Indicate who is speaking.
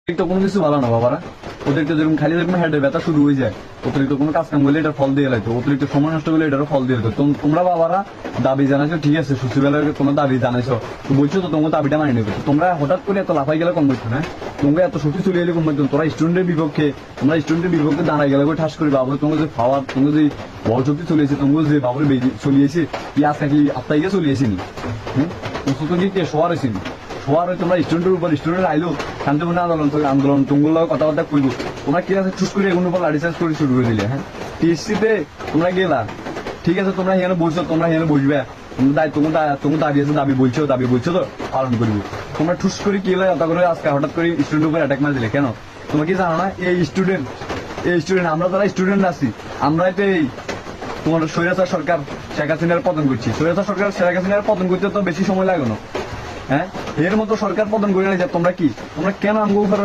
Speaker 1: কোনো কিছু ভালো না বাবারা। অতিরিক্ত যেরকম খালি যেরকম হেডের ব্যথা শুরু হয়ে যায়, অতিরিক্ত কোনো কাজ কাম করলে এটার ফল দিয়ে লাগতো, অতিরিক্ত সময় নষ্ট করলে এটারও ফল দিয়ে লাগতো। তোমরা বাবারা দাবি জানাইছো, ঠিক আছে, সচিবালয়ে তোমার দাবি জানাইছো, তো বলছো তো তোমার দাবিটা মানি নেবে। তোমরা হঠাৎ করে এত লাফাই গেলে কম করছো না, তোমরা এত শক্তি চলে এলে কম করছো। তোরা স্টুডেন্টের বিপক্ষে, তোমরা স্টুডেন্টের বিপক্ষে দাঁড়াই গেলে ঠাস করে বাবু তোমার যে পাওয়ার, তোমার যে বড় শক্তি চলিয়েছে, তোমার যে বাবুর চলিয়েছে কি আজকে কি আপনার গিয়ে চলিয়েছে নি? কে শোয়ার হয়েছে নি? শোয়ার হয়ে তোমরা স্টুডেন্টের উপর স্টুডেন্ট আইলো শান্তিপূর্ণ আন্দোলন তুমগুলো কথাবার্তা কইলো, তোমরা কি আছে চুজ করে এগুলোর উপর লাঠি চার্জ করে শুরু করে দিলে। হ্যাঁ, টিএসসিতে তোমরা গেলা, ঠিক আছে, তোমরা এখানে বলছো, তোমরা এখানে বসবে, তোমার দাবি আছে, দাবি বলছো তো পালন করবো। তোমরা ঠুস করে কি হলো করে আজকে হঠাৎ করে স্টুডেন্টের উপর অ্যাটাক মার দিলে কেন? তোমরা কি জানো না এই স্টুডেন্ট আমরা যারা স্টুডেন্ট আছি, আমরা তো এই তোমার স্বৈরাচার সরকার শেখ হাসিনার পতন করছি। স্বৈরাচার সরকার শেখ হাসিনার পতন করতে তো বেশি সময় লাগে না। হ্যাঁ, এর মতো সরকার পতন করে না। তোমরা কেন আমগো